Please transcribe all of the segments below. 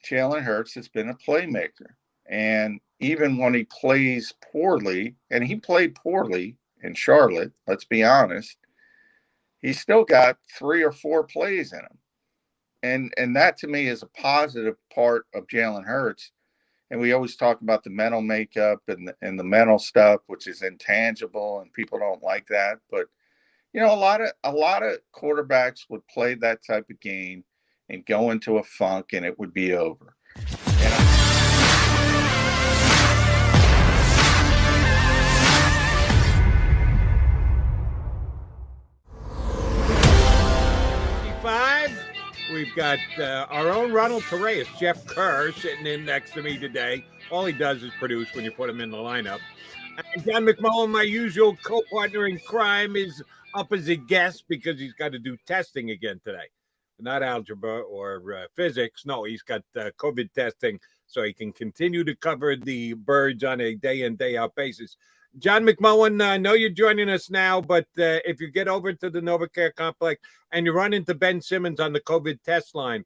Jalen Hurts has been a playmaker. And even when he plays poorly, and he played poorly in Charlotte, let's be honest, he's still got 3 or 4 plays in him. And that to me is a positive part of Jalen Hurts. And we always talk about the mental makeup and the mental stuff, which is intangible, and people don't like that. But a lot of quarterbacks would play that type of game and go into a funk, and it would be over. And We've got our own Ronald Torreyes, Jeff Kerr, sitting in next to me today. All he does is produce when you put him in the lineup. And John McMullen, my usual co-partner in crime, is up as a guest because he's got to do testing again today. Not algebra or physics. No, he's got COVID testing so he can continue to cover the birds on a day-in, day-out basis. John McMullen, I know you're joining us now, but if you get over to the NovaCare complex and you run into Ben Simmons on the COVID test line,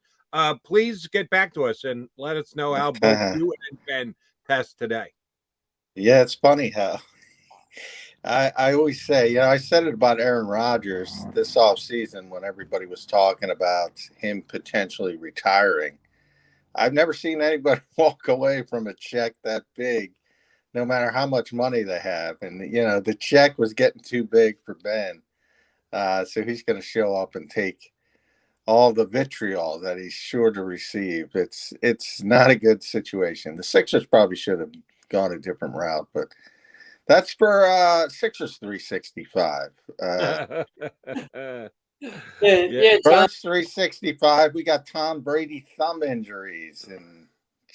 please get back to us and let us know how both you and Ben test today. Yeah, it's funny how I always say, I said it about Aaron Rodgers this offseason when everybody was talking about him potentially retiring. I've never seen anybody walk away from a check that big, no matter how much money they have. And, the check was getting too big for Ben. So he's going to show up and take all the vitriol that he's sure to receive. It's not a good situation. The Sixers probably should have gone a different route, but that's for Sixers 365. Birds 365. We got Tom Brady thumb injuries and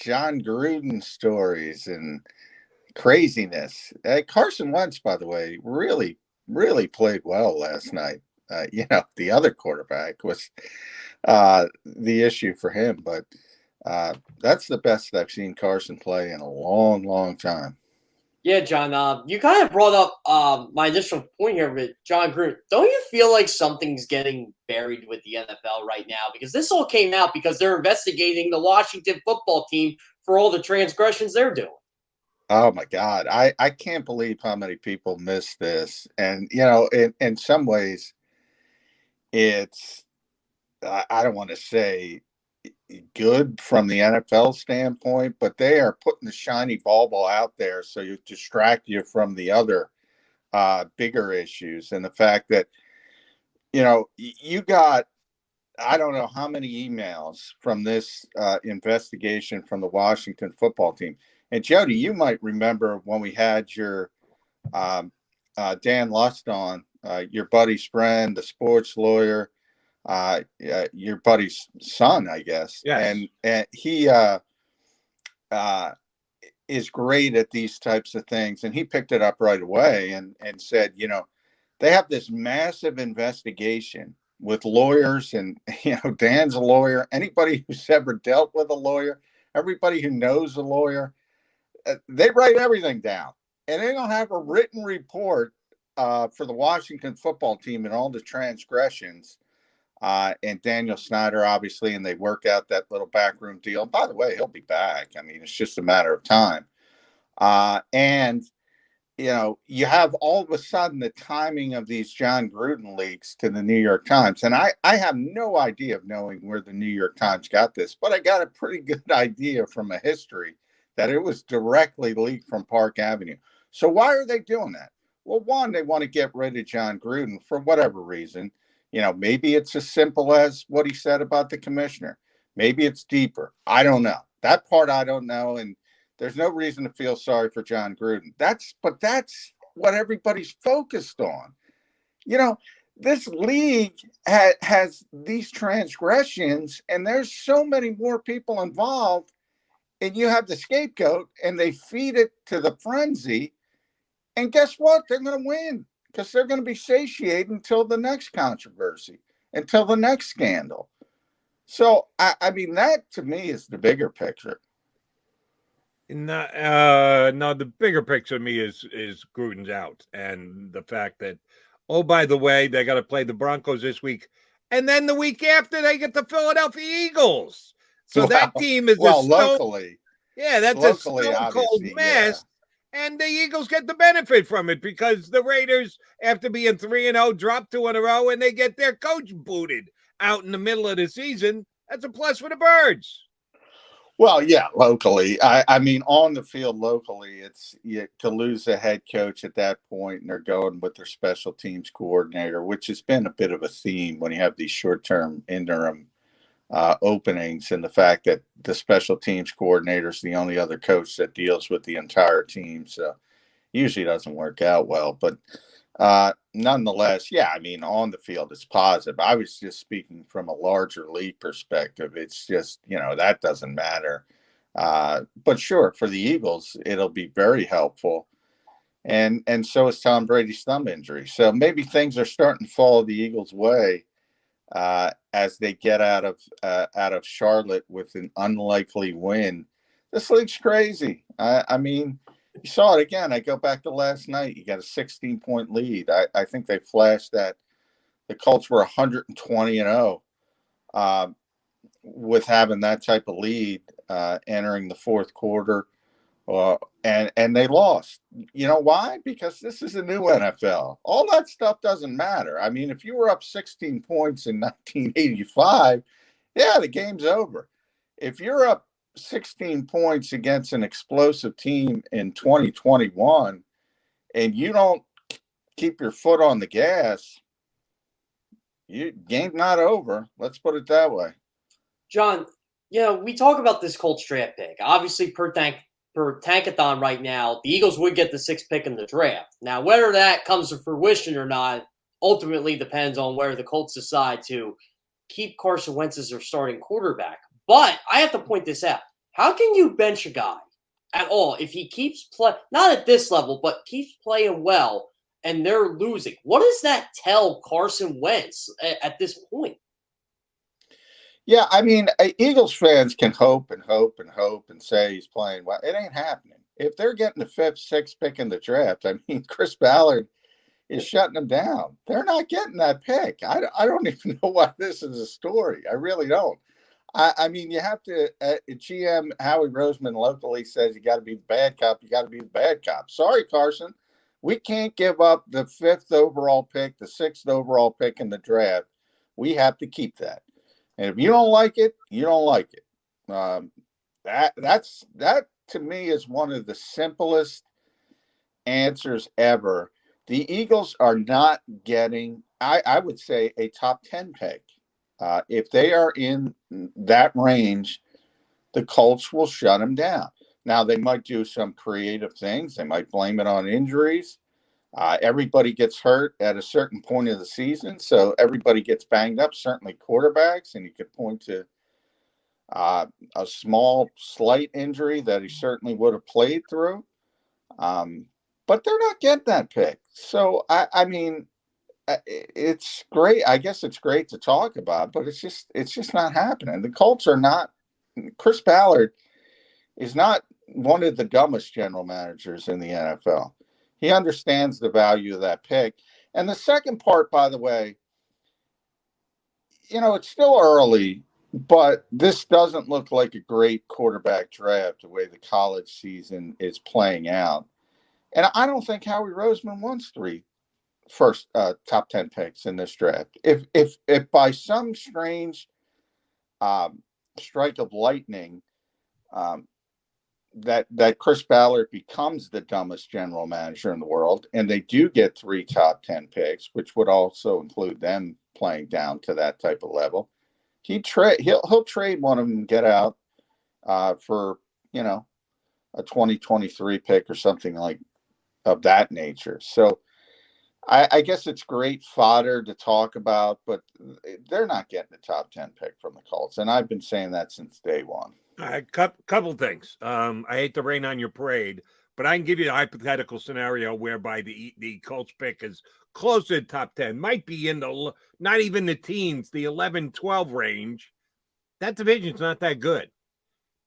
John Gruden stories and craziness. Carson Wentz, by the way, really, really played well last night. The other quarterback was the issue for him, but that's the best I've seen Carson play in a long, long time. Yeah, John, you kind of brought up my initial point here with John Gruden. Don't you feel like something's getting buried with the NFL right now? Because this all came out because they're investigating the Washington football team for all the transgressions they're doing. Oh, my God. I can't believe how many people miss this. And, in some ways, it's, I don't want to say good from the NFL standpoint, but they are putting the shiny bauble out there so you distract you from the other bigger issues. And the fact that, you got, I don't know how many emails from this investigation from the Washington football team. And Jody, you might remember when we had your Dan Lust on, your buddy's friend, the sports lawyer, your buddy's son, I guess. Yes. And he is great at these types of things. And he picked it up right away and said, they have this massive investigation with lawyers. And, Dan's a lawyer. Anybody who's ever dealt with a lawyer, everybody who knows a lawyer, they write everything down. And they're going to have a written report for the Washington football team and all the transgressions. And Daniel Snyder, obviously, and they work out that little backroom deal. By the way, he'll be back. I mean, it's just a matter of time. And, you have all of a sudden the timing of these John Gruden leaks to the New York Times. And I have no idea of knowing where the New York Times got this, but I got a pretty good idea from a history that it was directly leaked from Park Avenue. So why are they doing that? Well, one, they want to get rid of John Gruden for whatever reason. Maybe it's as simple as what he said about the commissioner. Maybe it's deeper. I don't know. That part I don't know. And there's no reason to feel sorry for John Gruden. That's what everybody's focused on. This league has these transgressions, and there's so many more people involved. And you have the scapegoat, and they feed it to the frenzy. And guess what? They're going to win because they're going to be satiated until the next controversy, until the next scandal. So, I mean, that to me is the bigger picture. No, the bigger picture to me is Gruden's out, and the fact that, oh, by the way, they got to play the Broncos this week, and then the week after they get the Philadelphia Eagles. So that team is locally. Yeah, that's Locally, a stone cold mess. Yeah. And the Eagles get the benefit from it because the Raiders, after being 3-0, drop 2 in a row, and they get their coach booted out in the middle of the season. That's a plus for the Birds. Well, yeah, locally. I mean, on the field locally, it's to lose a head coach at that point, and they're going with their special teams coordinator, which has been a bit of a theme when you have these short-term interim openings, and the fact that the special teams coordinator is the only other coach that deals with the entire team. So usually doesn't work out well. But nonetheless, yeah, I mean, on the field, it's positive. I was just speaking from a larger league perspective. It's just, that doesn't matter. But sure, for the Eagles, it'll be very helpful. And so is Tom Brady's thumb injury. So maybe things are starting to fall the Eagles' way as they get out of Charlotte with an unlikely win. This league's crazy. I mean, you saw it again. I go back to last night. You got a 16-point lead. I think they flashed that the Colts were 120-0 with having that type of lead entering the fourth quarter. And they lost. You know why? Because this is a new NFL. All that stuff doesn't matter. I mean, if you were up 16 points in 1985, yeah, the game's over. If you're up 16 points against an explosive team in 2021 and you don't keep your foot on the gas, game's not over. Let's put it that way. John, we talk about this Colts draft pick. Obviously, per Tankathon right now, the Eagles would get the 6th pick in the draft. Now, whether that comes to fruition or not ultimately depends on where the Colts decide to keep Carson Wentz as their starting quarterback. But I have to point this out. How can you bench a guy at all if he keeps playing, not at this level, but keeps playing well and they're losing? What does that tell Carson Wentz at this point? Yeah, I mean, Eagles fans can hope and hope and hope and say he's playing well. It ain't happening. If they're getting the 5th, 6th pick in the draft, I mean, Chris Ballard is shutting them down. They're not getting that pick. I don't even know why this is a story. I really don't. I mean, you have to, GM Howie Roseman locally says you got to be the bad cop. You got to be the bad cop. Sorry, Carson. We can't give up the 5th overall pick, the 6th overall pick in the draft. We have to keep that. And if you don't like it, you don't like it. That to me is one of the simplest answers ever. The Eagles are not getting, I would say, a top 10 pick. If they are in that range, the Colts will shut them down. Now, they might do some creative things. They might blame it on injuries. Everybody gets hurt at a certain point of the season, so everybody gets banged up, certainly quarterbacks, and you could point to a small, slight injury that he certainly would have played through. But they're not getting that pick. So, I mean, it's great. I guess it's great to talk about, but it's just not happening. The Colts are not – Chris Ballard is not one of the dumbest general managers in the NFL. He understands the value of that pick. And the second part, by the way, it's still early, but this doesn't look like a great quarterback draft the way the college season is playing out. And I don't think Howie Roseman wants 3 first top 10 picks in this draft. If by some strange strike of lightning that Chris Ballard becomes the dumbest general manager in the world, and they do get 3 top 10 picks, which would also include them playing down to that type of level, he'll trade one of them and get out for a 2023 pick or something like of that nature. So I guess it's great fodder to talk about, but they're not getting the top 10 pick from the Colts, and I've been saying that since day one. Couple things. I hate to rain on your parade, but I can give you a hypothetical scenario whereby the Colts pick is close to the top 10, might be in the not even the teens, the 11, 12 range. That division's not that good.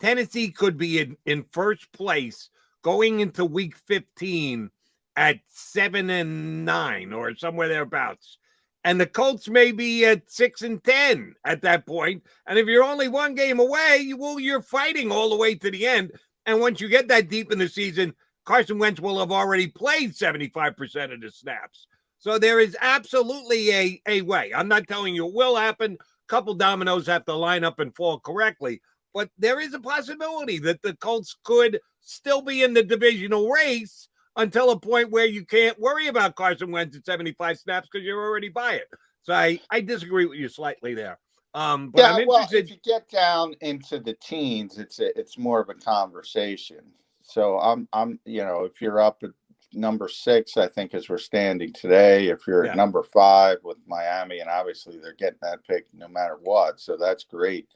Tennessee could be in first place going into week 15 at 7-9 or somewhere thereabouts. And the Colts may be at 6-10 at that point. And if you're only one game away, you're fighting all the way to the end. And once you get that deep in the season, Carson Wentz will have already played 75% of the snaps. So there is absolutely a way. I'm not telling you it will happen. A couple dominoes have to line up and fall correctly. But there is a possibility that the Colts could still be in the divisional race until a point where you can't worry about Carson Wentz at 75 snaps because you're already by it. So I disagree with you slightly there. But Yeah, I'm well, interested. if you get down into the teens, it's more of a conversation. So I'm if you're up at number 6, I think as we're standing today, if you're at number 5 with Miami, and obviously they're getting that pick no matter what, so that's great.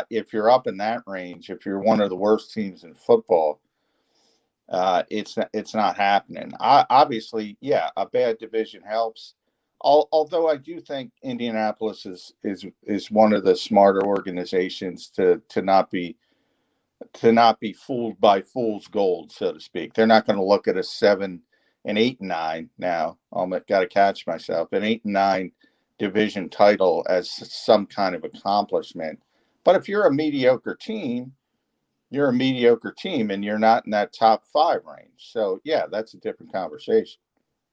If you're up in that range, if you're one of the worst teams in football, it's not happening. Obviously, yeah, a bad division helps. Although I do think Indianapolis is one of the smarter organizations to not be fooled by fool's gold, so to speak. They're not going to look at a 7 and 8 and 9 now. Got to catch myself. An 8 and 9 division title as some kind of accomplishment. But if you're a mediocre team, you're a mediocre team and you're not in that top 5 range. So yeah, that's a different conversation.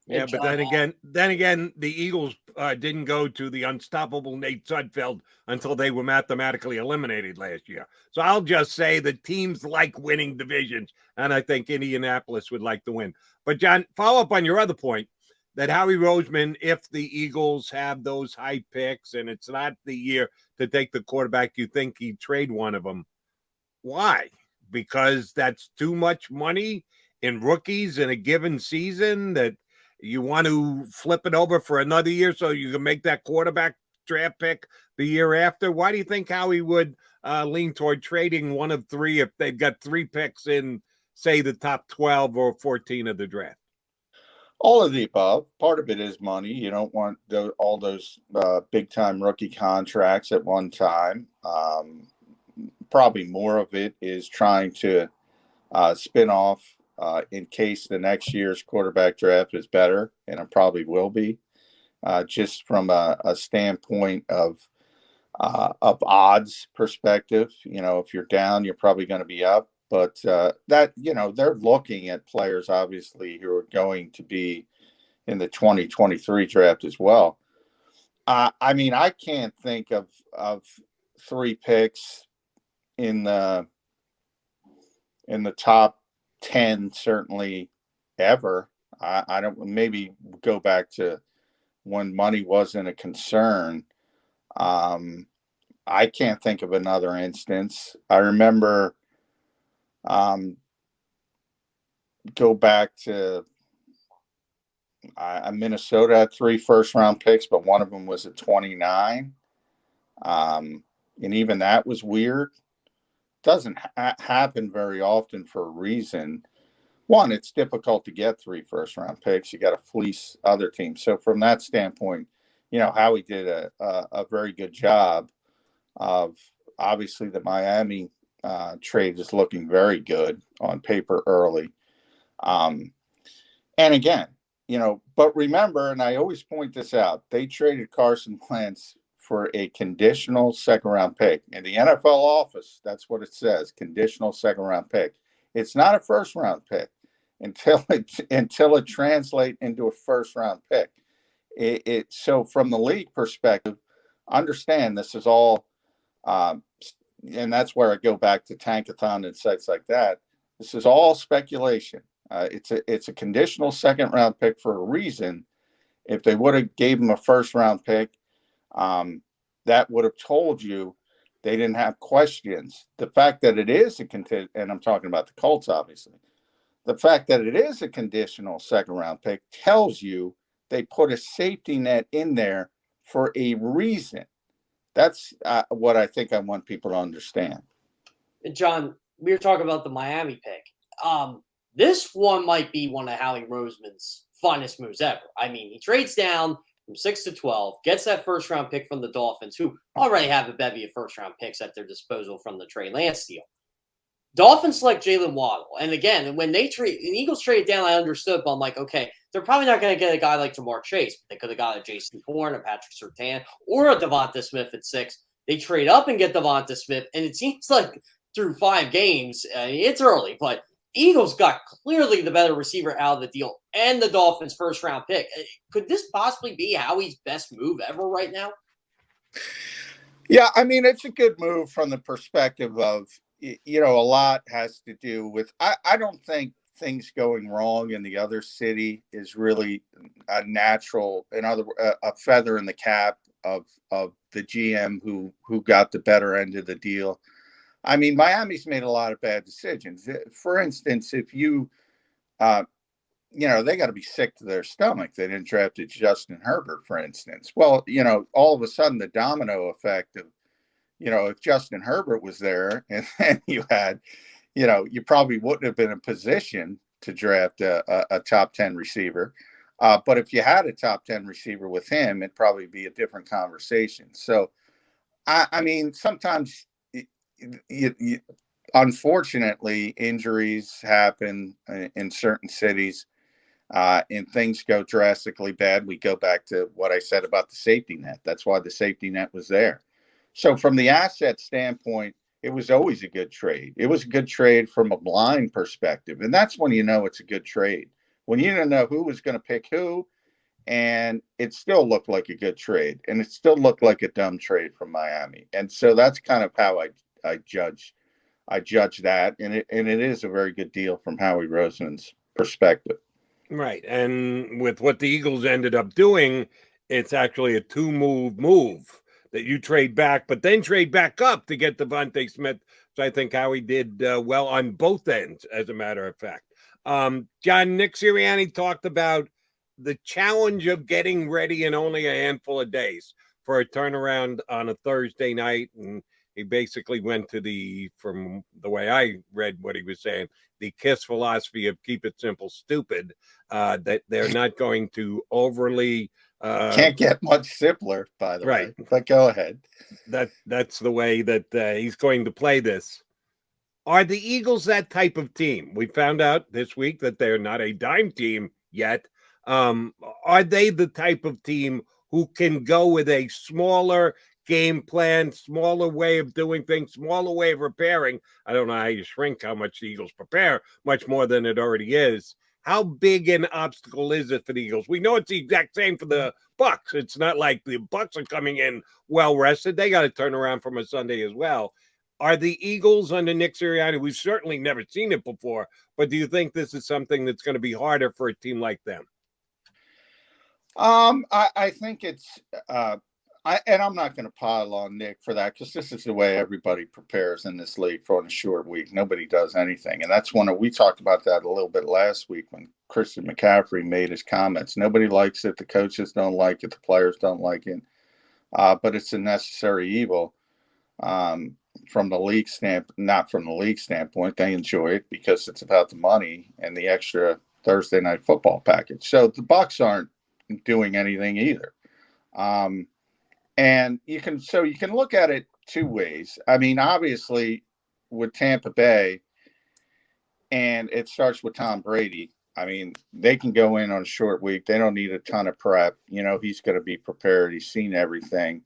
Yeah, but then again, the Eagles didn't go to the unstoppable Nate Sudfeld until they were mathematically eliminated last year. So I'll just say that teams like winning divisions, and I think Indianapolis would like to win. But John, follow up on your other point that Howie Roseman, if the Eagles have those high picks and it's not the year to take the quarterback, you think he'd trade one of them. Why? Because that's too much money in rookies in a given season that you want to flip it over for another year so you can make that quarterback draft pick the year after? Why do you think Howie would lean toward trading one of 3 if they've got 3 picks in, say, the top 12 or 14 of the draft? All of the above. Part of it is money. You don't want all those big-time rookie contracts at one time. Probably more of it is trying to spin off in case the next year's quarterback draft is better, and it probably will be, just from a standpoint of odds perspective. If you're down, you're probably going to be up. But they're looking at players, obviously, who are going to be in the 2023 draft as well. I can't think of 3 picks in the top 10 certainly ever. I don't, maybe go back to when money wasn't a concern. I can't think of another instance. I remember go back to Minnesota had 3 first-round picks, but one of them was at 29. And even that was weird. Doesn't happen very often for a reason. One, it's difficult to get 3 first-round picks. You got to fleece other teams. So from that standpoint, Howie did a very good job of, obviously, the Miami trade is looking very good on paper early. And again, but remember, and I always point this out, they traded Carson Wentz for a conditional second-round pick. In the NFL office, that's what it says, conditional second-round pick. It's not a first-round pick until it translates into a first-round pick. So from the league perspective, understand this is all, and that's where I go back to Tankathon and sites like that. This is all speculation. It's a conditional second-round pick for a reason. If they would have gave him a first-round pick, that would have told you they didn't have questions. The fact that it is and I'm talking about the Colts, obviously. The fact that it is a conditional second-round pick tells you they put a safety net in there for a reason. That's what I think I want people to understand. John, we were talking about the Miami pick. This one might be one of Howie Roseman's finest moves ever. I mean, he trades down from 6 to 12, gets that first-round pick from the Dolphins, who already have a bevy of first-round picks at their disposal from the Trey Lance deal. Dolphins select Jalen Waddle. And again, when the Eagles traded down, I understood, but I'm like, okay, they're probably not going to get a guy like Jamar Chase. But they could have got a Jason Horn, a Patrick Surtain, or a Devonta Smith at 6. They trade up and get Devonta Smith, and it seems like through 5 games, it's early, but Eagles got clearly the better receiver out of the deal and the Dolphins' first-round pick. Could this possibly be Howie's best move ever right now? Yeah, I mean, it's a good move from the perspective of, a lot has to do with, I don't think things going wrong in the other city is really a natural, a feather in the cap of the GM who got the better end of the deal. I mean, Miami's made a lot of bad decisions. For instance, if they got to be sick to their stomach. They didn't draft Justin Herbert, for instance. Well, all of a sudden the domino effect of, if Justin Herbert was there and then you had, you probably wouldn't have been in position to draft a top 10 receiver. But if you had a top 10 receiver with him, it'd probably be a different conversation. So, I mean, sometimes unfortunately, injuries happen in certain cities. And things go drastically bad. We go back to what I said about the safety net. That's why the safety net was there. So from the asset standpoint, it was always a good trade. It was a good trade from a blind perspective. And that's when you know it's a good trade. When you don't know who was going to pick who, and it still looked like a good trade. And it still looked like a dumb trade from Miami. And so that's kind of how I judge that. And it is a very good deal from Howie Roseman's perspective. Right. And with what the Eagles ended up doing, it's actually a 2-move move that you trade back, but then trade back up to get Devonta Smith. So I think Howie did well on both ends, as a matter of fact. John, Nick Sirianni talked about the challenge of getting ready in only a handful of days for a turnaround on a Thursday night. And he basically went to from the way I read what he was saying, the KISS philosophy of keep it simple, stupid, that they're not going to overly... Can't get much simpler, by the way. But go ahead. That's the way that he's going to play this. Are the Eagles that type of team? We found out this week that they're not a dime team yet. Are they the type of team who can go with a smaller game plan, smaller way of doing things, smaller way of preparing? I don't know how you shrink how much the Eagles prepare, much more than it already is. How big an obstacle is it for the Eagles? We know it's the exact same for the Bucs. It's not like the Bucs are coming in well rested. They got to turn around from a Sunday as well. Are the Eagles under Nick Sirianni? We've certainly never seen it before, but do you think this is something that's going to be harder for a team like them? I think it's and I'm not going to pile on Nick for that because this is the way everybody prepares in this league for a short week. Nobody does anything. And that's we talked about that a little bit last week when Christian McCaffrey made his comments. Nobody likes it. The coaches don't like it. The players don't like it. But it's a necessary evil from the league not from the league standpoint. They enjoy it because it's about the money and the extra Thursday night football package. So the Bucs aren't doing anything either. And you can look at it 2 ways. I mean, obviously with Tampa Bay, and it starts with Tom Brady. I mean, they can go in on a short week. They don't need a ton of prep. He's going to be prepared. He's seen everything.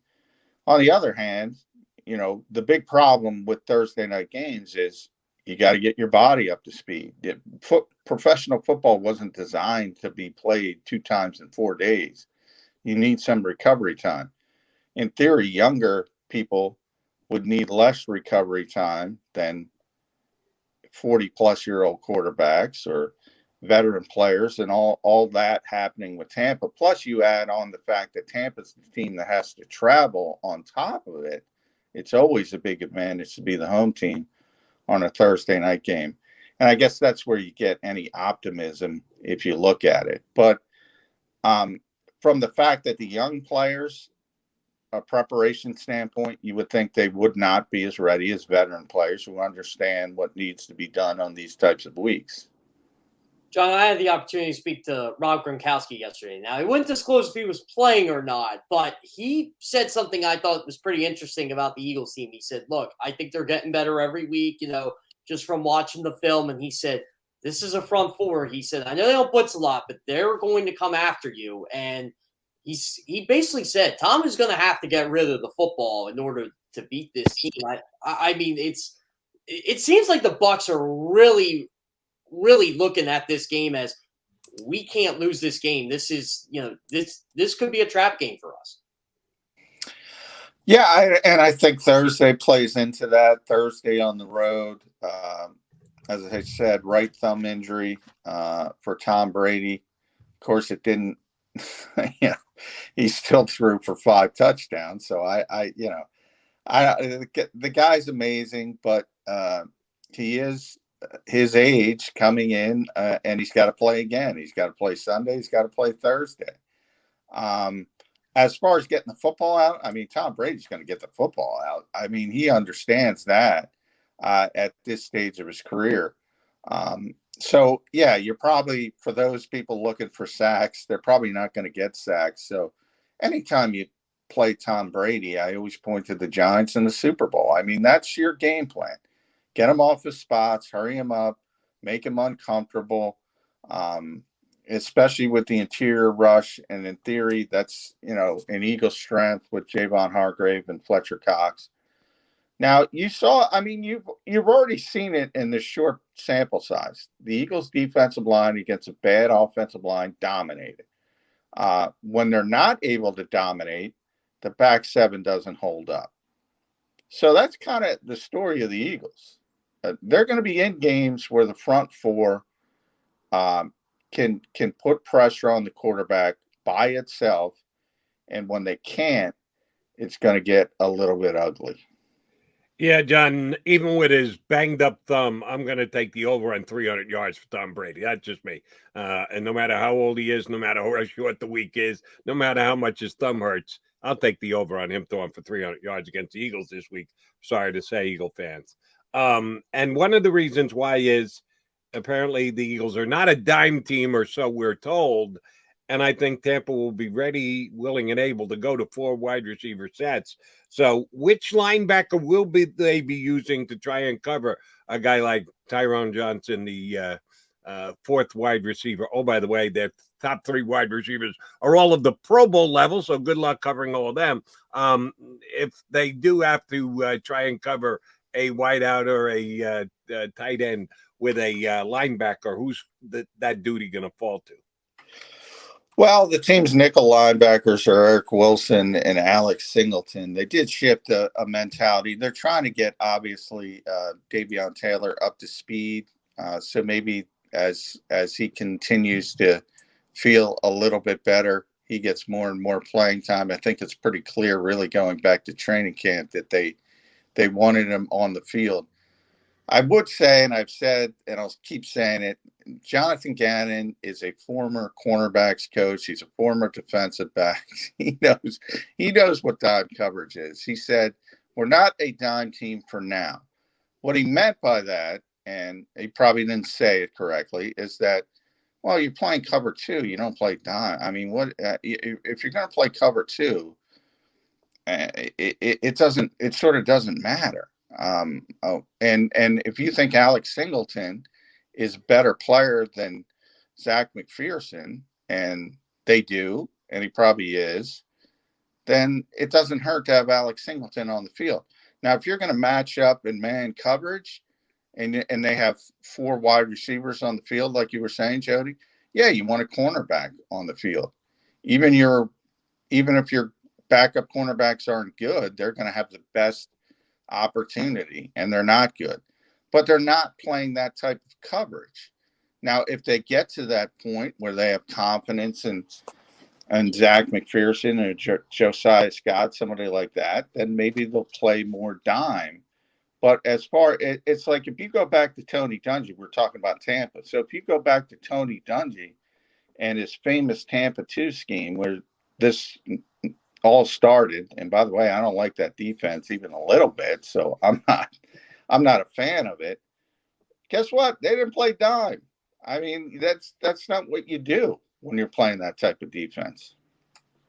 On the other hand, the big problem with Thursday night games is you got to get your body up to speed. Professional football wasn't designed to be played 2 times in 4 days. You need some recovery time. In theory, younger people would need less recovery time than 40-plus-year-old quarterbacks or veteran players, and all that happening with Tampa. Plus, you add on the fact that Tampa's the team that has to travel on top of it. It's always a big advantage to be the home team on a Thursday night game. And I guess that's where you get any optimism if you look at it. But from the fact that the young players, a preparation standpoint, you would think they would not be as ready as veteran players who understand what needs to be done on these types of weeks. John, I had the opportunity to speak to Rob Gronkowski yesterday. Now, he wouldn't disclose if he was playing or not, but he said something I thought was pretty interesting about the Eagles team. He said, look, I think they're getting better every week, just from watching the film. And he said, this is a front four. He said, I know they don't blitz a lot, but they're going to come after you. And he basically said Tom is going to have to get rid of the football in order to beat this team. I mean, it seems like the Bucs are really, really looking at this game as we can't lose this game. This is, this could be a trap game for us. Yeah, and I think Thursday plays into that. Thursday on the road, as I said, right thumb injury for Tom Brady. Of course, it didn't. He still threw for 5 touchdowns. So the guy's amazing, but he is his age coming in, and he's got to play again. He's got to play Sunday. He's got to play Thursday. As far as getting the football out, I mean, Tom Brady's going to get the football out. I mean, he understands that at this stage of his career. So, yeah, you're probably, for those people looking for sacks, they're probably not going to get sacks. So anytime you play Tom Brady, I always point to the Giants in the Super Bowl. I mean, that's your game plan. Get him off his spots, hurry him up, make him uncomfortable. Especially with the interior rush. And in theory, that's, an Eagles' strength with Javon Hargrave and Fletcher Cox. Now, you've already seen it in this short sample size. The Eagles' defensive line against a bad offensive line dominated. When they're not able to dominate, the back seven doesn't hold up. So that's kind of the story of the Eagles. They're going to be in games where the front four can put pressure on the quarterback by itself, and when they can't, it's going to get a little bit ugly. Yeah, John, even with his banged up thumb, I'm going to take the over on 300 yards for Tom Brady. That's just me. And no matter how old he is, no matter how short the week is, no matter how much his thumb hurts, I'll take the over on him throwing for 300 yards against the Eagles this week. Sorry to say, Eagle fans. And one of the reasons why is apparently the Eagles are not a dime team, or so we're told. And I think Tampa will be ready, willing, and able to go to 4 wide receiver sets. So which linebacker will they be using to try and cover a guy like Tyrone Johnson, the 4th wide receiver? Oh, by the way, their top 3 wide receivers are all of the Pro Bowl level, so good luck covering all of them. If they do have to try and cover a wideout or a tight end with a linebacker, who's that duty going to fall to? Well, the team's nickel linebackers are Eric Wilson and Alex Singleton. They did shift a mentality. They're trying to get, obviously, Davion Taylor up to speed. So maybe as he continues to feel a little bit better, he gets more and more playing time. I think it's pretty clear, really, going back to training camp, that they wanted him on the field. I would say, and I've said, and I'll keep saying it, Jonathan Gannon is a former cornerbacks coach. He's a former defensive back. He knows what dime coverage is. He said, we're not a dime team for now. What he meant by that, and he probably didn't say it correctly, is that, well, you're playing cover 2. You don't play dime. I mean, what if you're going to play cover 2, it sort of doesn't matter. And if you think Alex Singleton is a better player than Zach McPherson, and they do, and he probably is, then it doesn't hurt to have Alex Singleton on the field. Now, if you're going to match up in man coverage and they have 4 wide receivers on the field, like you were saying, Jody, yeah, you want a cornerback on the field. Even if your backup cornerbacks aren't good, they're going to have the best opportunity, and they're not good. But they're not playing that type of coverage. Now, if they get to that point where they have confidence in Zach McPherson or Josiah Scott, somebody like that, then maybe they'll play more dime. But it's like if you go back to Tony Dungy, we're talking about Tampa. So if you go back to Tony Dungy and his famous Tampa 2 scheme, where this all started, and by the way, I don't like that defense even a little bit, so I'm not a fan of it. Guess what? They didn't play dime. I mean, that's not what you do when you're playing that type of defense.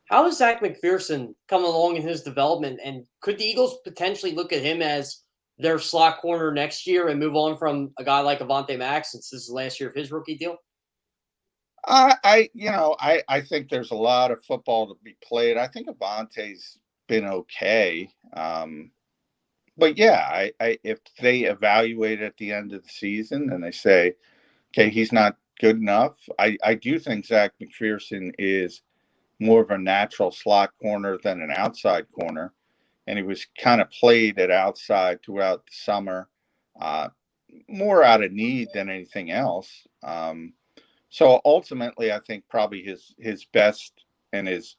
How is Zach McPherson coming along in his development, and could the Eagles potentially look at him as their slot corner next year and move on from a guy like Avonte Max since this is last year of his rookie deal? I think there's a lot of football to be played. I think Avonte's been okay. But yeah, if they evaluate at the end of the season and they say, okay, he's not good enough, I do think Zach McPherson is more of a natural slot corner than an outside corner. And he was kind of played at outside throughout the summer, more out of need than anything else. So ultimately, I think probably his best and his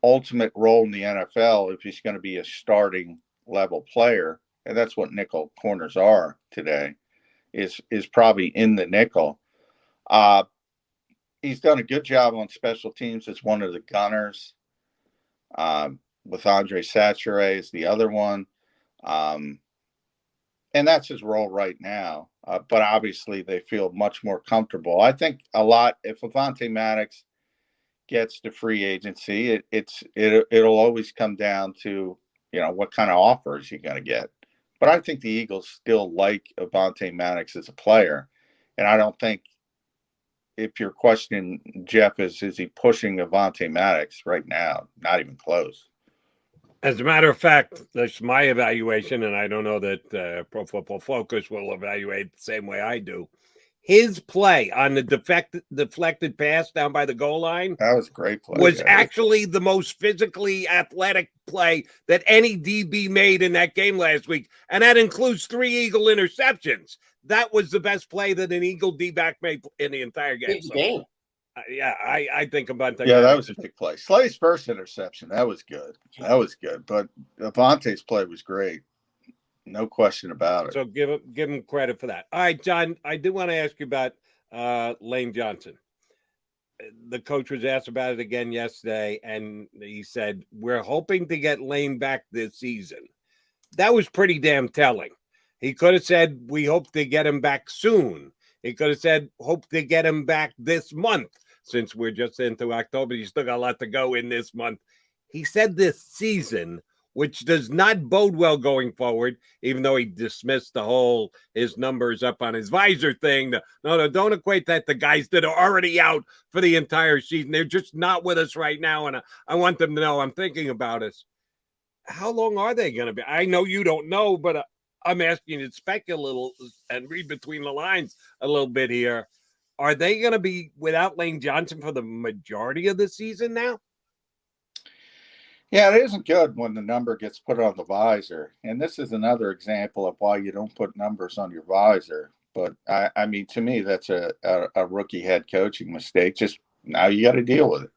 ultimate role in the NFL, if he's going to be a starting level player, and that's what nickel corners are today, is probably in the nickel. He's done a good job on special teams as one of the gunners, with Andre Satcher as the other one. And that's his role right now. But obviously they feel much more comfortable. I think a lot, if Avonte Maddox gets to free agency, it'll always come down to, what kind of offers you're going to get. But I think the Eagles still like Avonte Maddox as a player. And I don't think, if your question, Jeff, is he pushing Avonte Maddox right now? Not even close. As a matter of fact, that's my evaluation, and I don't know that Pro Football Focus will evaluate the same way I do. His play on the deflected pass down by the goal line, that was a great play, was actually the most physically athletic play that any DB made in that game last week, and that includes 3 Eagle interceptions. That was the best play that an Eagle D-back made in the entire game. I think about that. Yeah, that was a big play. Slay's first interception, that was good. But Avonte's play was great. No question about it. So give him credit for that. All right, John, I do want to ask you about Lane Johnson. The coach was asked about it again yesterday, and he said, we're hoping to get Lane back this season. That was pretty damn telling. He could have said, we hope to get him back soon. He could have said, hope to get him back this month. Since we're just into October, you still got a lot to go in this month. He said this season, which does not bode well going forward, even though he dismissed the whole his numbers up on his visor thing. No, don't equate that to guys that are already out for the entire season. They're just not with us right now, and I want them to know I'm thinking about us. How long are they going to be? I know you don't know, but I'm asking you to speculate and read between the lines a little bit here. Are they going to be without Lane Johnson for the majority of the season now? Yeah, it isn't good when the number gets put on the visor. And this is another example of why you don't put numbers on your visor. But, I mean, to me, that's a rookie head coaching mistake. Just now you got to deal with it.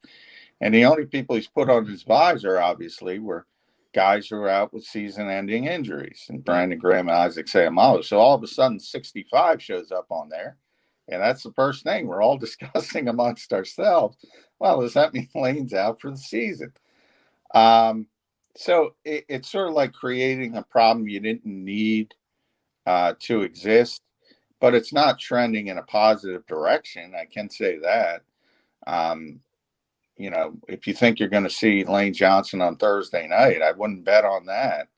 And the only people he's put on his visor, obviously, were guys who are out with season-ending injuries. And Brandon Graham and Isaac Seumalo. So all of a sudden, 65 shows up on there. And that's the first thing we're all discussing amongst ourselves. Well, does that mean Lane's out for the season? So it's sort of like creating a problem you didn't need to exist, but it's not trending in a positive direction. I can say that. If you think you're going to see Lane Johnson on Thursday night, I wouldn't bet on that.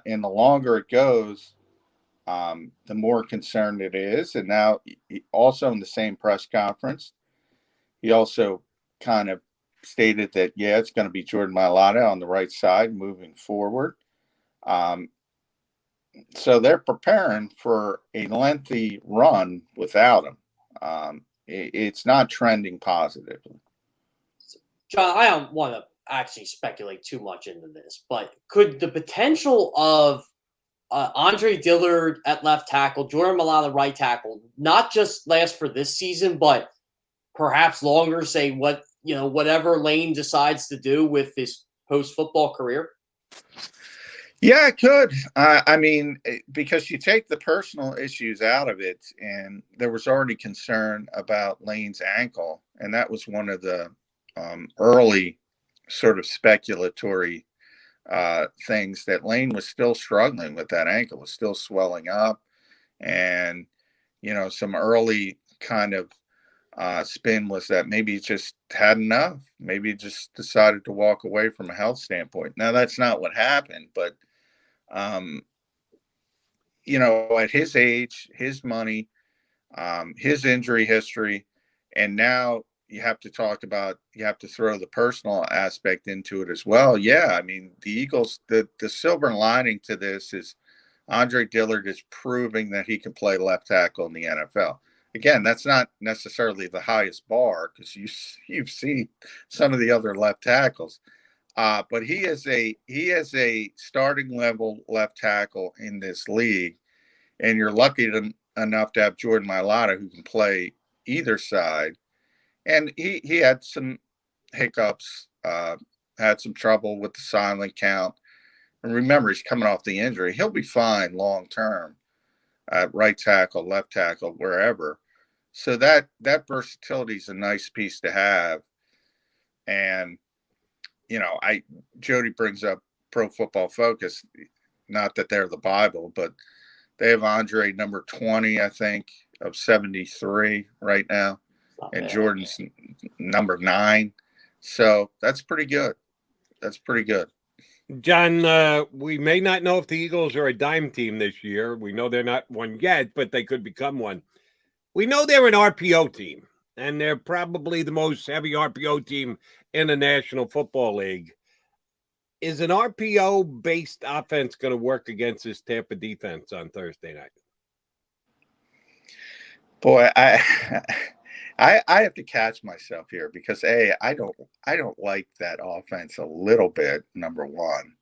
And the longer it goes, the more concerned it is. And now also in the same press conference, he also kind of stated that, it's going to be Jordan Mailata on the right side moving forward. So they're preparing for a lengthy run without him. It's not trending positively. John, I don't want to actually speculate too much into this, but could the potential of Andre Dillard at left tackle, Jordan Mailata right tackle, not just last for this season, but perhaps longer, say whatever Lane decides to do with his post-football career? Yeah, it could. I mean, because you take the personal issues out of it, and there was already concern about Lane's ankle, and that was one of the early sort of speculatory things, that Lane was still struggling with that ankle, was still swelling up, and some early kind of spin was that maybe he just had enough. Maybe he just decided to walk away from a health standpoint. Now that's not what happened, but at his age, his money, his injury history, and now you have to throw the personal aspect into it as well. Yeah, I mean, the Eagles, the silver lining to this is Andre Dillard is proving that he can play left tackle in the NFL. Again, that's not necessarily the highest bar because you've seen some of the other left tackles, but he is a starting level left tackle in this league, and you're lucky enough to have Jordan Mailata who can play either side. And he had some hiccups, had some trouble with the silent count. And remember, he's coming off the injury. He'll be fine long term at right tackle, left tackle, wherever. So that versatility is a nice piece to have. And Jody brings up Pro Football Focus. Not that they're the Bible, but they have Andre number 20, I think, of 73 right now, and Jordan's number 9. So that's pretty good. John, we may not know if the Eagles are a dime team this year. We know they're not one yet, but they could become one. We know they're an RPO team, and they're probably the most heavy RPO team in the National Football League. Is an RPO-based offense going to work against this Tampa defense on Thursday night? Boy, I have to catch myself here because I don't like that offense a little bit. Number one,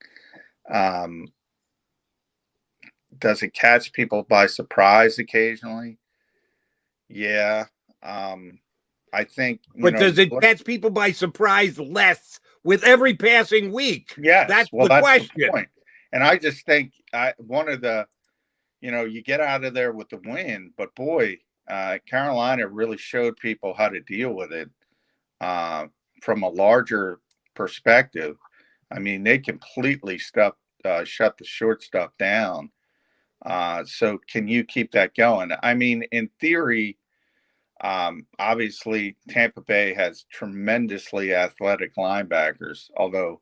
does it catch people by surprise occasionally? Yeah, I think. But does it catch people by surprise less with every passing week? Yes, that's the question. The point. And I just think one of the, you get out of there with the win, but boy. Carolina really showed people how to deal with it from a larger perspective. I mean, they completely shut the short stuff down. So can you keep that going? I mean, in theory, obviously Tampa Bay has tremendously athletic linebackers, although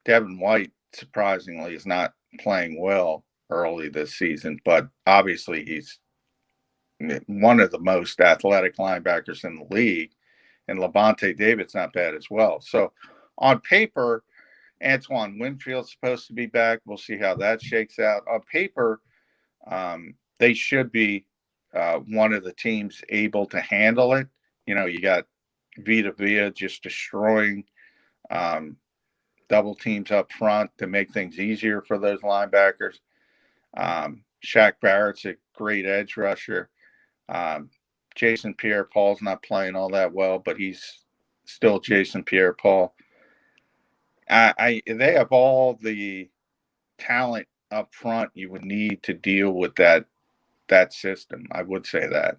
Devin White surprisingly is not playing well early this season, but obviously he's one of the most athletic linebackers in the league, and Levante David's not bad as well. So on paper, Antoine Winfield's supposed to be back. We'll see how that shakes out. On paper, they should be one of the teams able to handle it. You got Vita Vea just destroying double teams up front to make things easier for those linebackers. Shaq Barrett's a great edge rusher. Jason Pierre-Paul's not playing all that well, but he's still Jason Pierre-Paul. They have all the talent up front you would need to deal with that system. I would say that.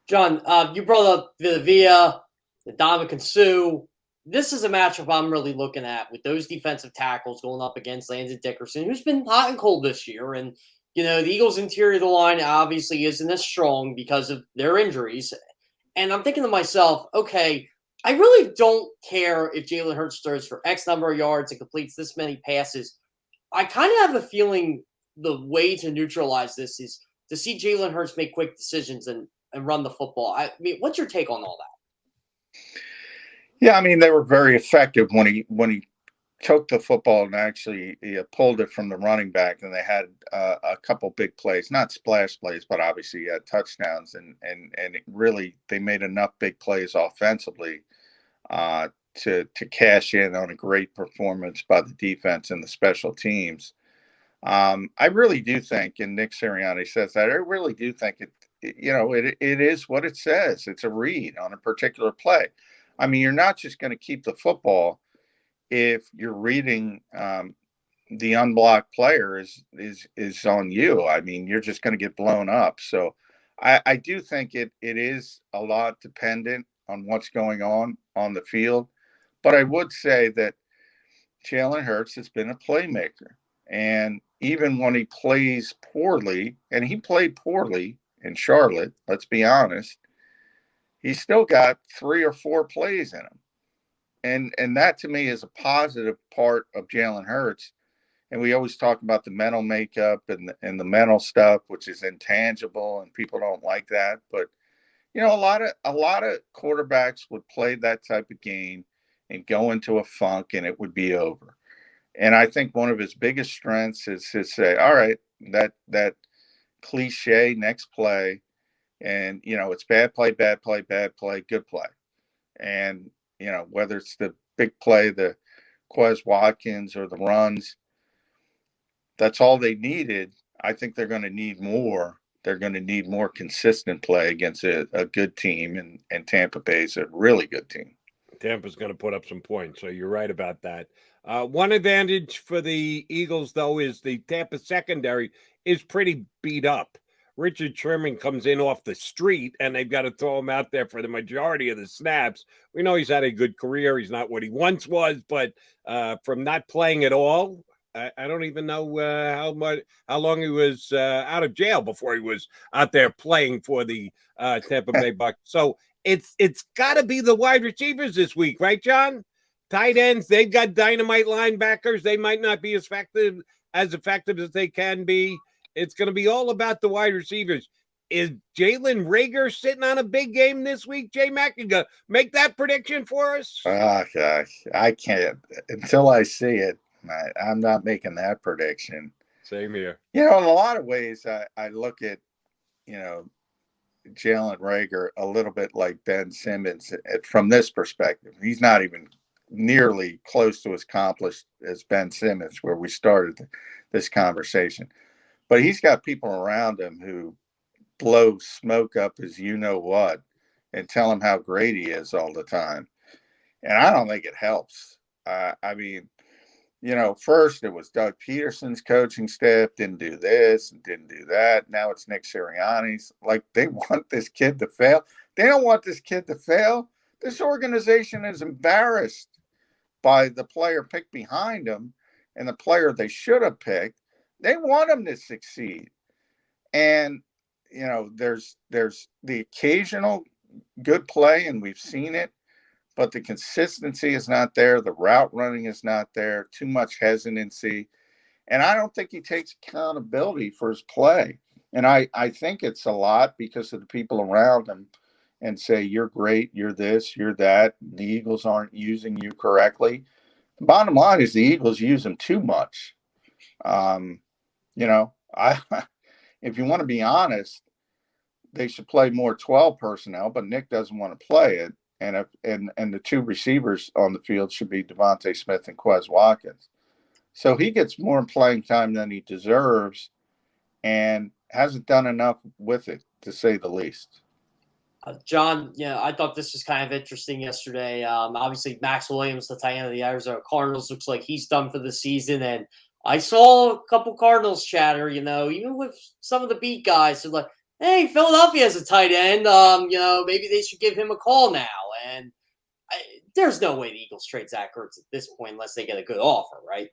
John, you brought up Villa, Ndamukong Suh. This is a matchup I'm really looking at with those defensive tackles going up against Landon Dickerson, who's been hot and cold this year. And the Eagles' interior of the line obviously isn't as strong because of their injuries. And I'm thinking to myself, okay, I really don't care if Jalen Hurts throws for X number of yards and completes this many passes. I kind of have a feeling the way to neutralize this is to see Jalen Hurts make quick decisions and run the football. I mean, what's your take on all that? Yeah, I mean, they were very effective when he took the football and actually pulled it from the running back, and they had a couple big plays, not splash plays, but obviously had touchdowns, and it really they made enough big plays offensively to cash in on a great performance by the defense and the special teams. I really do think, and Nick Sirianni says that, I really do think it is what it says. It's a read on a particular play. I mean, you're not just going to keep the football if you're reading the unblocked player is on you. I mean, you're just going to get blown up. So I do think it is a lot dependent on what's going on the field. But I would say that Jalen Hurts has been a playmaker. And even when he plays poorly, and he played poorly in Charlotte, let's be honest, he's still got 3 or 4 plays in him. And that to me is a positive part of Jalen Hurts And we always talk about the mental makeup and the mental stuff, which is intangible, and people don't like that. But a lot of quarterbacks would play that type of game and go into a funk, and it would be over. And I think one of his biggest strengths is to say, all right, that cliche next play, and it's bad play, bad play, bad play, good play. And whether it's the big play, the Quez Watkins, or the runs, that's all they needed. I think they're going to need more. They're going to need more consistent play against a good team, and Tampa Bay's a really good team. Tampa's going to put up some points, so you're right about that. One advantage for the Eagles, though, is the Tampa secondary is pretty beat up. Richard Sherman comes in off the street, and they've got to throw him out there for the majority of the snaps. We know he's had a good career. He's not what he once was, but from not playing at all, I don't even know how long he was out of jail before he was out there playing for the Tampa Bay Bucks. So it's got to be the wide receivers this week, right, John? Tight ends, they've got dynamite linebackers. They might not be as effective as they can be. It's going to be all about the wide receivers. Is Jalen Reagor sitting on a big game this week, J-Mac? You going to make that prediction for us? Oh, gosh, I can't. Until I see it, I'm not making that prediction. Same here. In a lot of ways, I look at, Jalen Reagor a little bit like Ben Simmons from this perspective. He's not even nearly close to as accomplished as Ben Simmons, where we started this conversation. But he's got people around him who blow smoke up as what and tell him how great he is all the time. And I don't think it helps. First it was Doug Peterson's coaching staff didn't do this and didn't do that. Now it's Nick Sirianni's. Like, they want this kid to fail. They don't want this kid to fail. This organization is embarrassed by the player picked behind them and the player they should have picked. They want him to succeed. And, there's the occasional good play, and we've seen it, but the consistency is not there. The route running is not there. Too much hesitancy. And I don't think he takes accountability for his play. And I think it's a lot because of the people around him and say, you're great, you're this, you're that. The Eagles aren't using you correctly. The bottom line is the Eagles use him too much. If you want to be honest, they should play more 12 personnel, but Nick doesn't want to play it. And the two receivers on the field should be Devontae Smith and Quez Watkins. So he gets more playing time than he deserves and hasn't done enough with it, to say the least. John, I thought this was kind of interesting yesterday. Obviously, Max Williams, the tight end of the Arizona Cardinals, looks like he's done for the season. And I saw a couple Cardinals chatter, even with some of the beat guys, they're like, hey, Philadelphia has a tight end. Maybe they should give him a call now. And there's no way the Eagles trade Zach Ertz at this point unless they get a good offer, right?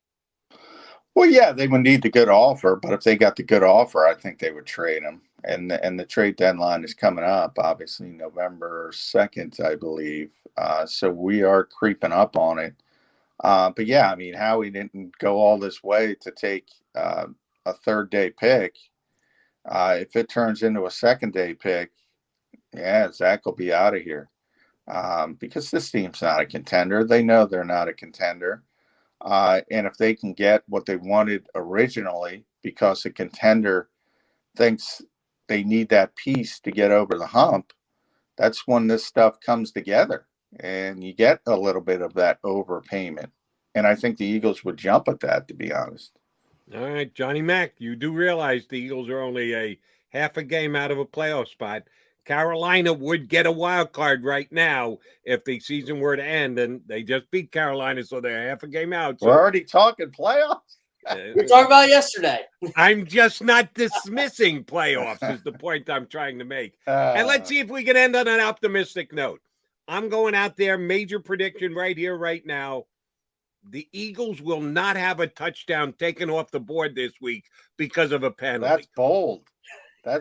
Well, yeah, they would need the good offer, but if they got the good offer, I think they would trade him. And the trade deadline is coming up, obviously November 2nd, I believe. So we are creeping up on it. But yeah, Howie didn't go all this way to take a third-day pick. If it turns into a second-day pick, yeah, Zach will be out of here because this team's not a contender. They know they're not a contender. And if they can get what they wanted originally because a contender thinks they need that piece to get over the hump, that's when this stuff comes together and you get a little bit of that overpayment. And I think the Eagles would jump at that, to be honest. All right, Johnny Mac, you do realize the Eagles are only a half a game out of a playoff spot. Carolina would get a wild card right now if the season were to end, and they just beat Carolina, so they're half a game out. So. We're already talking playoffs? We were talking about it yesterday. I'm just not dismissing playoffs is the point I'm trying to make. And let's see if we can end on an optimistic note. I'm going out there, major prediction right here, right now. The Eagles will not have a touchdown taken off the board this week because of a penalty. That's bold.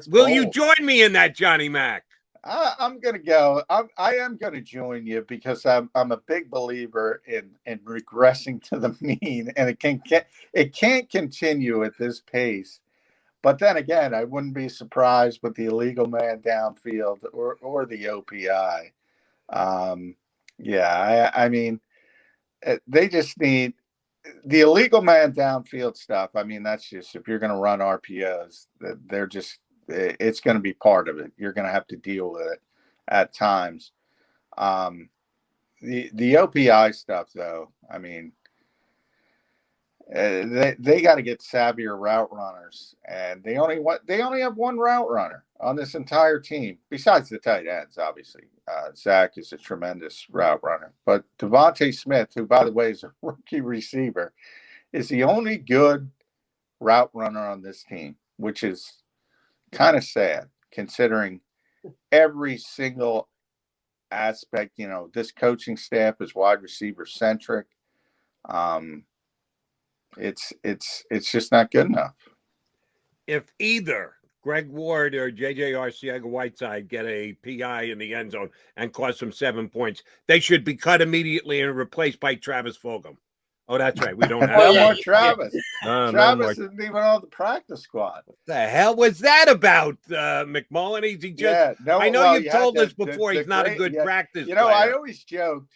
Will you join me in that, Johnny Mac? I'm gonna go. I am gonna join you because I'm a big believer in regressing to the mean, and it can't continue at this pace. But then again, I wouldn't be surprised with the illegal man downfield or the OPI. Yeah, I mean, they just need the illegal man downfield stuff. I mean, that's just if you're going to run RPOs, they're just it's going to be part of it. You're going to have to deal with it at times. The OPI stuff, though, I mean, they got to get savvier route runners, and they only have one route runner on this entire team besides the tight ends. Obviously, Zach is a tremendous route runner, but Devontae Smith, who by the way is a rookie receiver, is the only good route runner on this team, which is kind of sad considering every single aspect. You know, this coaching staff is wide receiver centric. It's just not good enough. If either Greg Ward or J.J. Arcega-Whiteside get a PI in the end zone and cost them 7 points, they should be cut immediately and replaced by Travis Fulgham. Oh, that's right. We don't have no more Travis. Travis no more. isn't even on the practice squad. What the hell was that about, McMullen? He just, I know you've told us before he's not a good practice player. I always joked,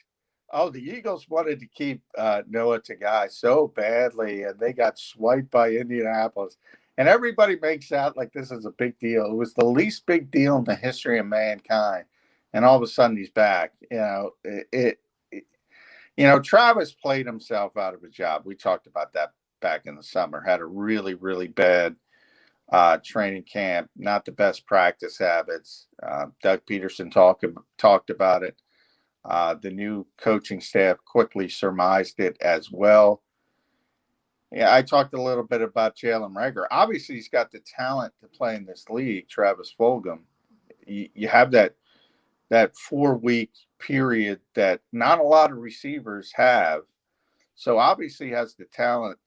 the Eagles wanted to keep Noah Tagai so badly, and they got swiped by Indianapolis. And everybody makes out like this is a big deal. It was the least big deal in the history of mankind. And all of a sudden he's back. Travis played himself out of a job. We talked about that back in the summer. Had a really, really bad training camp. Not the best practice habits. Doug Peterson talked about it. The new coaching staff quickly surmised it as well. Yeah, I talked a little bit about Jalen Reagor. Obviously, he's got the talent to play in this league, Travis Fulgham. You have that 4-week period that not a lot of receivers have. So obviously he has the talent.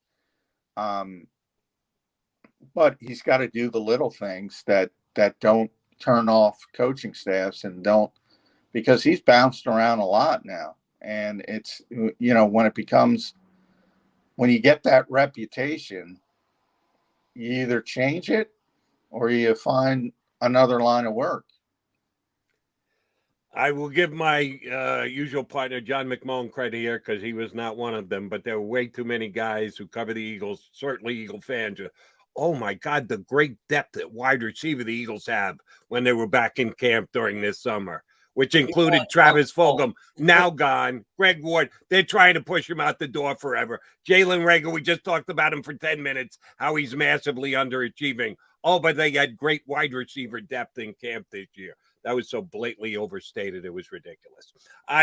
But he's got to do the little things that don't turn off coaching staffs and don't, because he's bounced around a lot now. And it's, when you get that reputation, you either change it or you find another line of work. I will give my usual partner, John McMullen, credit here because he was not one of them, but there were way too many guys who cover the Eagles, certainly Eagle fans. Oh, my God, the great depth at wide receiver the Eagles have when they were back in camp during this summer, which included Travis Fulgham, now gone, Greg Ward. They're trying to push him out the door forever. Jalen Reagor, we just talked about him for 10 minutes, how he's massively underachieving. Oh, but they had great wide receiver depth in camp this year. That was so blatantly overstated. It was ridiculous.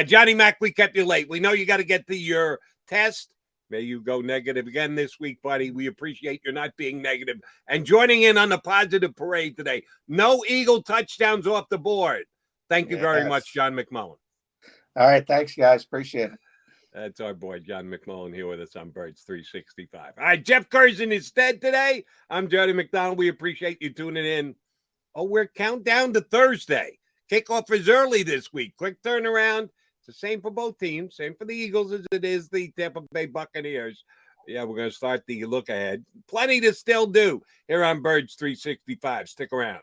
Johnny Mac, we kept you late. We know you got to get to your test. May you go negative again this week, buddy. We appreciate your not being negative and joining in on the positive parade today. No Eagle touchdowns off the board. Thank you very much, John McMullen. All right. Thanks, guys. Appreciate it. That's our boy, John McMullen, here with us on Birds 365. All right, Jeff Kerr's in his stead today. I'm Jody McDonald. We appreciate you tuning in. Oh, we're countdown to Thursday. Kickoff is early this week. Quick turnaround. It's the same for both teams. Same for the Eagles as it is the Tampa Bay Buccaneers. Yeah, we're going to start the look ahead. Plenty to still do here on Birds 365. Stick around.